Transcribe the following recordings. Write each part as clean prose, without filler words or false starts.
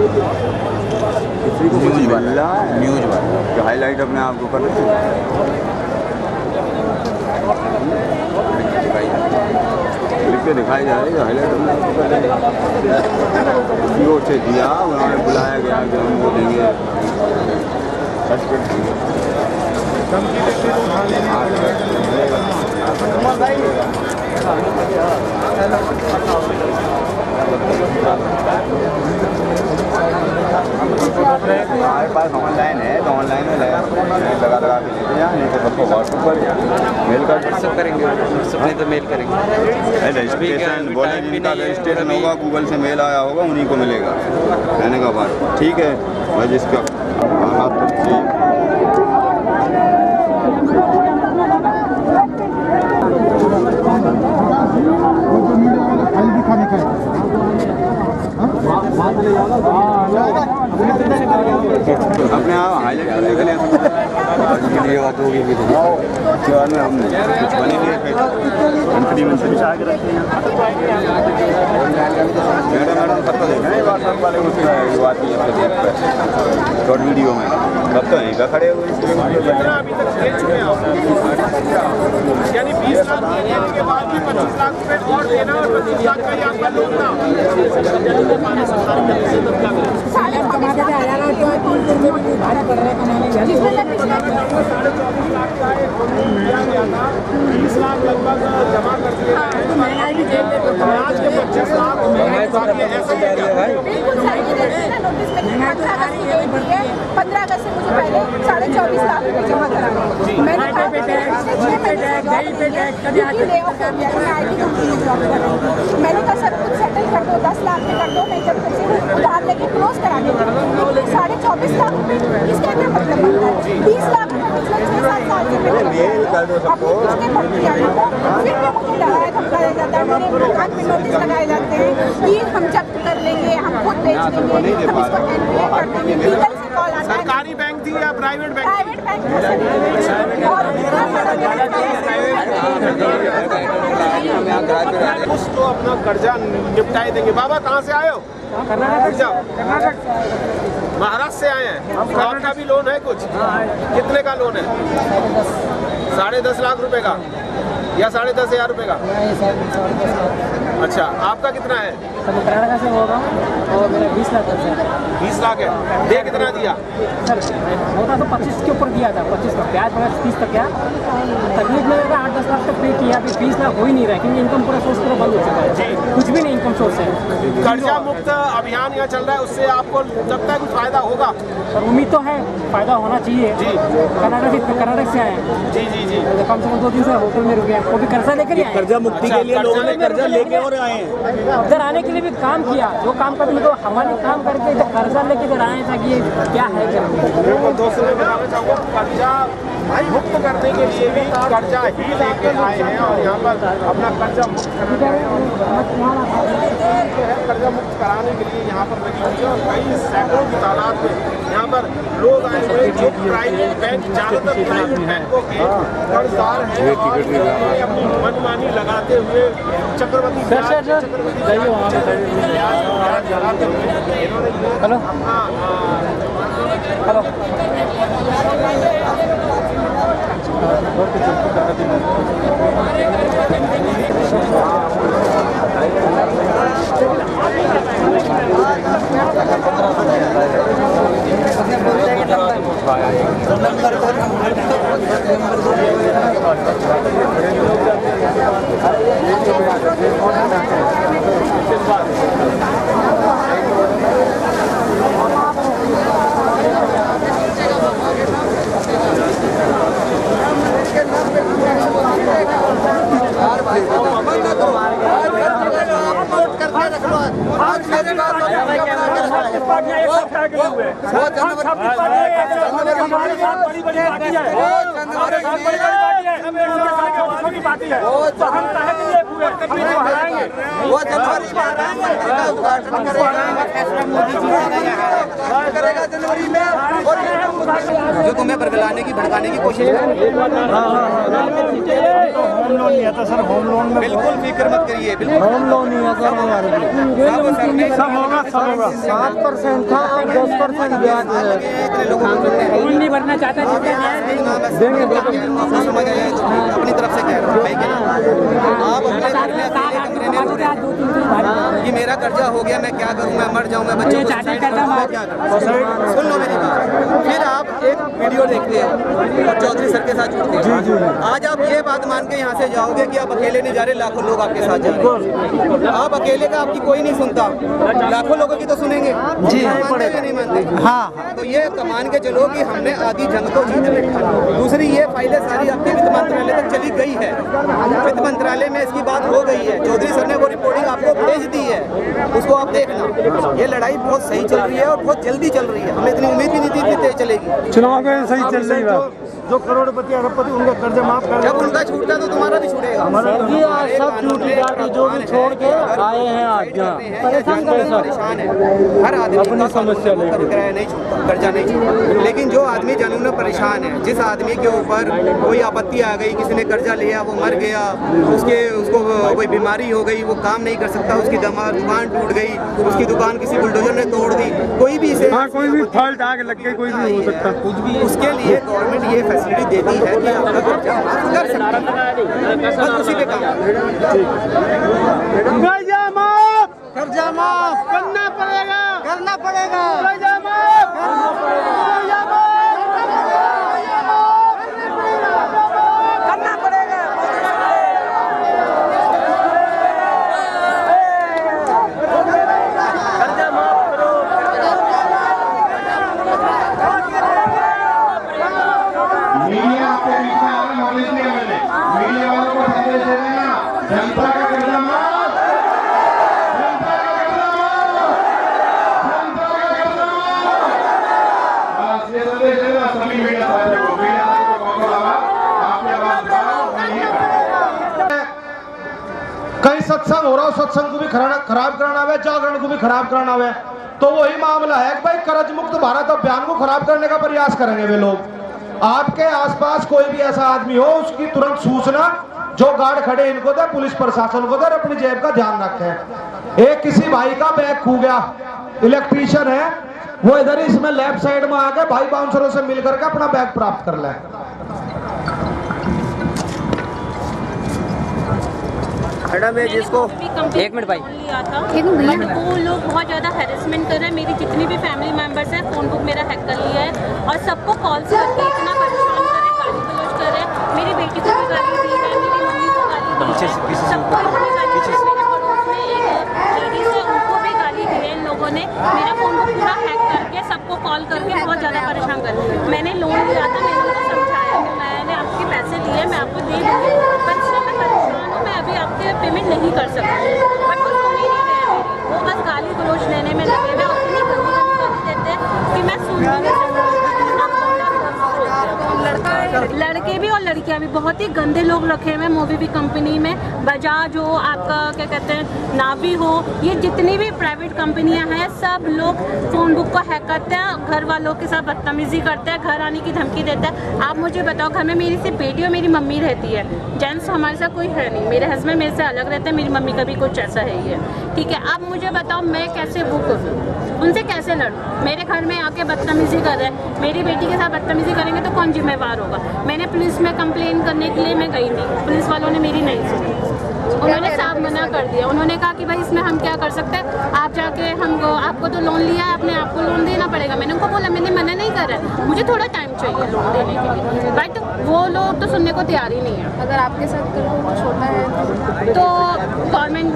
किसी को कुछ मिल रहा है न्यूज वाला हाईलाइट अपने आप को कर क्लिप पे दिखाई जा रही है हाईलाइट अपने आप को कर की ओर से दिया उन्होंने बुलाया गया कि हम बोलेंगे हमारे पास ऑनलाइन है तो ऑनलाइन में लगा लगा के लेते हैं नहीं तो सबको व्हाट्सएप पर मेल कर व्हाट्सएप करेंगे व्हाट्सएप नहीं तो मेल करेंगे रजिस्ट्रेशन बोले जिनका रजिस्ट्रेशन होगा गूगल से मेल आया होगा उन्हीं को मिलेगा कहने का बात ठीक है मैं जिसका अपने आप हाईलाइट करने के लिए बात होगी बाद में हम कुछ बनेंगे कंपनी में से आगे रखते हैं मैडम पता देखा है व्हाट्सएप वाले उसकी बात की शॉर्ट वीडियो में कब तो यहीं का खड़े हुए अभी तक दे चुके हैं यानी 20 लाख देने के बाद भी 25 लाख रुपए और देना और 25 लाख का यहाँ पर लोन बीस लाख लगभग जमा कर दिए आज के 25 लाख 15 अगस्त से मुझे पहले 24.5 लाख रुपए जमा कराए मैंने मैंने कहा सर कुछ सेटल कर दो 10 लाख में कर दो नहीं जब पैसे उधार लेके क्लोज करा दो 24.5 लाख रुपए इसका क्या मतलब बनता है 20 लाख रुपए पिछले 6-7 साल से फिर मुझे लगाया धमकाया जाता है मेरे हाथ में नोटिस लगाए जाते हैं कि हम जब्त कर लेंगे हम खुद बेच देंगे हम इसको एनपीए कर देंगे लीगल से कॉल आता है सरकारी बैंक थी या प्राइवेट बैंक कुछ तो अपना कर्जा निपटाए देंगे। बाबा कहाँ से आए हो? कर्नाटक महाराष्ट्र से आए हैं। आपका भी लोन है कुछ? कितने का लोन है? 10.5 लाख रुपए का या 10,500 रुपए का? अच्छा आपका कितना है? कर्नाटक से होगा और मेरा 20 लाख है। 20 लाख है। दे कितना दिया? सर होता तो 25 के ऊपर दिया था 25 का ब्याज वगैरह 30 तक क्या तकलीफ में 8-10 लाख तक पे किया अभी 20 लाख हो ही नहीं रहा क्योंकि इनकम पूरा सोर्स पूरा बंद हो चुका है कुछ भी नहीं इनकम सोर्स है। कर्जा मुक्त अभियान यहाँ चल रहा है उससे आपको लगता है कुछ फायदा होगा? और उम्मीद तो है फायदा होना चाहिए जी। कर्नाटक से आए हैं जी जी जी कम से कम 2 दिन से होटल में रुके हैं वो भी कर्जा लेकर ही आए कर्जा मुक्ति के लिए लोगों ने कर्जा लेके और आए हैं इधर आने के लिए भी काम किया जो काम करते तो हमारे काम करके इधर कर्जा लेके इधर आए था कि ये क्या है दोस्तों मैं बताना चाहूँगा कर्जा मुक्त करने के लिए भी कर्जा ही लेके आए हैं और यहाँ पर अपना कर्जा मुक्त कर्जा मुक्त कराने के लिए यहाँ पर लगी हुई है और कई सैकड़ों की तादाद में यहाँ पर लोग आए हुए जो प्राइवेट बैंक ज़्यादातर प्राइवेट बैंकों के कर्जदार हैं और अपनी मनमानी लगाते हुए चक्रवर्ती ब्याज लगाते हुए हेलो हेलो जो तुम्हें भड़काने की कोशिश होम लोन लिया था सर होम लोन में बिल्कुल फिक्र मत करिए बिल्कुल होम लोन नहीं है सर हमारे सब होगा साल होगा 7% था, अब 10% ब्याज है। इतने लोग काम करते हैं, नहीं भरना चाहता है देंगे समझ आया, अपनी तरफ से कह रहा हूँ भाई कि आप अपने घर में अकेले कमरे में पूरे कि मेरा कर्जा हो गया, मैं क्या करूँ, मैं मर जाऊँ, मैं बच्चों को सुसाइड कर दूँ, मैं क्या करूँ। सुन लो मेरी बात। फिर आप एक वीडियो देखते हैं और चौधरी सर के साथ जुड़ते हैं। आज आप ये बात मान के यहाँ से जाओगे कि आप अकेले नहीं जा रहे, लाखों लोग आपके साथ जा रहे हैं। आप अकेले का आपकी कोई नहीं सुनता, लाखों लोगों की तो सुनेंगे जी, मानते भी नहीं मानते। हाँ, तो ये मान के चलो कि हमने आधी जंग को जीत ली। दूसरी ये फाइलें सारी आपके वित्त मंत्रालय तक चली गई है, वित्त मंत्रालय में इसकी बात हो गई है, चौधरी सर ने वो रिपोर्टिंग आपको भेज दी है, उसको आप देखना। ये लड़ाई बहुत सही चल रही है और बहुत जल्दी चल रही है, हमें इतनी उम्मीद भी नहीं थी कि तेज चलेगी। चुनाव में सही चल रही है। जो करोड़पति अरबपति उनका कर्जा माफ कर, जब उनका छूटता तो तुम्हारा भी छूटेगा। ये आज सब टूटेगा कि जो भी छोड़ के आए हैं आज यहाँ परेशान है, हर आदमी अपनी समस्या लेकर किराया नहीं छूटता, कर्जा नहीं छूटता। लेकिन जो आदमी जनून परेशान है, जिस आदमी के ऊपर कोई आपत्ति आ गई, किसी ने कर्जा लिया, वो मर गया, उसको कोई बीमारी हो गई, वो काम नहीं कर सकता, उसकी दुकान टूट गई, उसकी दुकान किसी बुलडोजर ने तोड़ दी, कोई भी इसे कोई भी फॉल्ट आग लग गई, कोई भी हो सकता कुछ भी, उसके लिए गवर्नमेंट ये फैसिलिटी देती है कि आपका कर्जा माफ कर सकता है, बस उसी पे काम। कर्जा माफ करना पड़ेगा, करना पड़ेगा। कर्जा माफ करना पड़ेगा। कर्जा माफ करो। मीडिया आपके बीच में आकर नॉलेज दिया मैंने, मीडिया वालों को संदेश दे देना, जनता का कर्जा माफ, जनता का कर्जा माफ, जनता का कर्जा माफ। बस ये संदेश देना सभी मीडिया साथियों को, मीडिया साथियों को बहुत आवाज, आपकी आवाज उठाओ, मैं ये कई सत्संग हो रहा हो, सत्संग को भी खराब कराना है, जागरण को भी खराब कराना है। तो वही मामला है कि भाई कर्ज मुक्त भारत अभियान को खराब करने का प्रयास करेंगे वे लोग। आपके आसपास कोई भी ऐसा आदमी हो, उसकी तुरंत सूचना जो गार्ड खड़े इनको दे, पुलिस प्रशासन को दे, अपनी जेब का ध्यान रखें। एक किसी भाई का बैग खो गया, इलेक्ट्रीशियन है, वो इधर ही इसमें लेफ्ट साइड में आके भाई बाउंसरों से मिलकर के अपना बैग प्राप्त कर ले। मैडम है जिसको एक मिनट भाई लिया था, बट वो लोग बहुत ज़्यादा हैरेसमेंट कर रहे हैं। मेरी जितनी भी फैमिली मेंबर्स हैं, फ़ोन बुक मेरा हैक कर लिया है और सबको कॉल करके इतना परेशान कर रहे, गाली गलौज कर रहे हैं। मेरी बेटी को भी गाली दी है, मेरी मम्मी को गाली दी है, सबको इतनी गाली दी है। मेरे पड़ोस में एक लेडीज है, उनको भी गाली दी है इन लोगों ने। मेरा फ़ोन बुक पूरा हैक करके सबको कॉल करके बहुत ज़्यादा परेशान कर रहे हैं। मैंने लोन लिया था, मैंने उनको समझाया कि मैंने आपके पैसे दिए, मैं आपको दे दूँगी, पर इसलिए मैं परेशान हूँ, मैं अभी आपके पेमेंट नहीं कर सकती। बट वो सुन ही नहीं रहे मेरी, वो बस गाली गलौज लेने में लगे हुए, उतनी गंदी गंदी गाली देते हैं कि मैं सुन भी नहीं सकती। लड़के भी और लड़कियां भी बहुत ही गंदे लोग रखे हुए हैं मोबीवी कंपनी में। बजाज हो, आपका क्या कहते हैं नावी हो, ये जितनी भी प्राइवेट कंपनियां हैं, सब लोग फ़ोन बुक को हैक करते हैं, घर वालों के साथ बदतमीजी करते हैं, घर आने की धमकी देते हैं। आप मुझे बताओ, घर में मेरी सिर्फ बेटी और मेरी मम्मी रहती है, जेंट्स हमारे साथ कोई है नहीं। मेरे हस्बैंड मेरे से अलग रहते हैं, मेरी मम्मी का भी कुछ ऐसा है ही है, ठीक है। आप मुझे बताओ मैं कैसे वो करूँ, उनसे कैसे लड़ूँ? मेरे घर में आके बदतमीजी कर रहे हैं, मेरी बेटी के साथ बदतमीजी करेंगे तो कौन जिम्मेवार होगा? मैंने पुलिस में कंप्लेन करने के लिए मैं गई थी, पुलिस वालों ने मेरी नहीं सुनी, उन्होंने साफ मना कर दिया। उन्होंने कहा कि भाई इसमें हम क्या कर सकते हैं, आप जाके आपको तो लोन लिया है, अपने आप को लोन देना पड़ेगा। मैंने उनको बोला मैंने मना नहीं कर रहा है, मुझे थोड़ा टाइम चाहिए लोन देने के लिए, बट वो लोग तो सुनने को तैयार ही नहीं है। अगर आपके साथ कुछ होता है तो गवर्नमेंट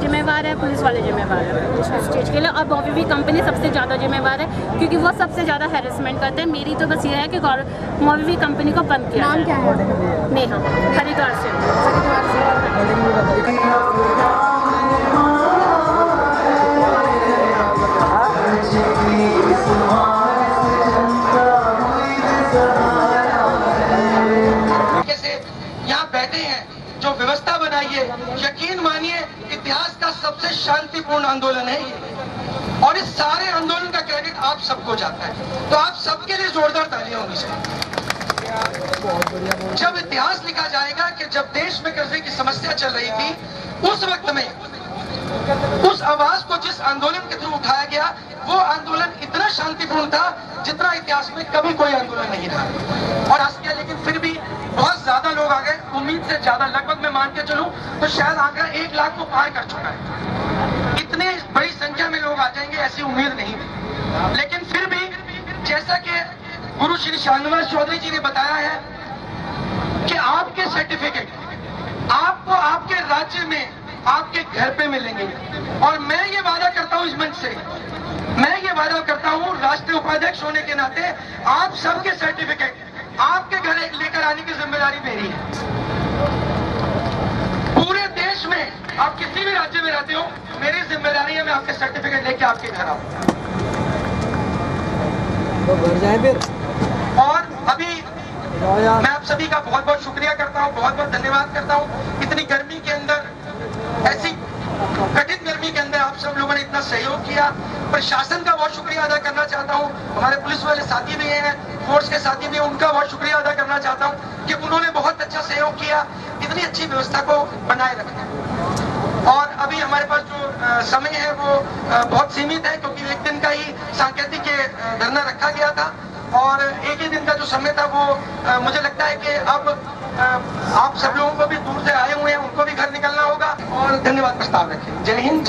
जिम्मेवार है, पुलिस वाले जिम्मेवार है उस चीज़ के लिए, और मोबीवी कंपनी सबसे ज़्यादा जिम्मेवार है क्योंकि वो सबसे ज़्यादा हैरेसमेंट करते हैं। मेरी तो बस ये है कि मोबीवी कंपनी को बंद किया। नाम क्या है? नेहा, हरिद्वार से। यहाँ बैठे हैं, जो व्यवस्था बनाई है, यकीन मानिए इतिहास का सबसे शांतिपूर्ण आंदोलन है ये, और इस सारे आंदोलन का क्रेडिट आप सबको जाता है, तो आप सबके लिए जोरदार तालियां होंगी इसमें। जब इतिहास लिखा जाएगा कि जब देश में कर्जे की समस्या चल रही थी, उस वक्त में उस आवाज को जिस आंदोलन के थ्रू उठाया गया, वो आंदोलन इतना शांतिपूर्ण था जितना इतिहास में कभी कोई आंदोलन नहीं रहा। और आज किया, लेकिन फिर भी बहुत ज्यादा लोग आ गए, उम्मीद से ज्यादा। लगभग मैं मान के चलूं तो शायद आंकड़ा 1 लाख को पार कर चुका है। इतने बड़ी संख्या में लोग आ जाएंगे ऐसी उम्मीद नहीं थी। लेकिन फिर भी जैसा कि गुरु श्री शानवास चौधरी जी ने बताया है कि आपके सर्टिफिकेट आपको आपके राज्य में, आपके घर पे मिलेंगे। और मैं ये वादा करता हूं इस मंच से, मैं ये वादा करता हूं राष्ट्रीय उपाध्यक्ष होने के नाते, आप सबके सर्टिफिकेट आपके घर लेकर आने की जिम्मेदारी मेरी है। पूरे देश में आप किसी भी राज्य में रहते हो, मेरी जिम्मेदारी है मैं आपके सर्टिफिकेट लेके आपके घर आऊं। और अभी मैं आप सभी का बहुत बहुत शुक्रिया करता हूं, बहुत बहुत धन्यवाद करता हूं। इतनी गर्मी के अंदर, ऐसी कठिन गर्मी के अंदर आप सब लोगों ने इतना सहयोग किया। प्रशासन का बहुत शुक्रिया अदा करना चाहता हूं। हमारे पुलिस वाले साथी भी हैं, फोर्स के साथी भी हैं, उनका बहुत शुक्रिया अदा करना चाहता हूं कि उन्होंने बहुत अच्छा सहयोग किया इतनी अच्छी व्यवस्था को बनाए रखने। और अभी हमारे पास जो समय है वो बहुत सीमित है, क्योंकि 1 दिन का ही सांकेतिक धरना रखा गया था और 1 ही दिन का जो समय था वो मुझे लगता है कि अब आप सब लोगों को भी दूर से आए हुए हैं, उनको भी घर निकलना होगा। और धन्यवाद, प्रस्ताव रखें। जय हिंद।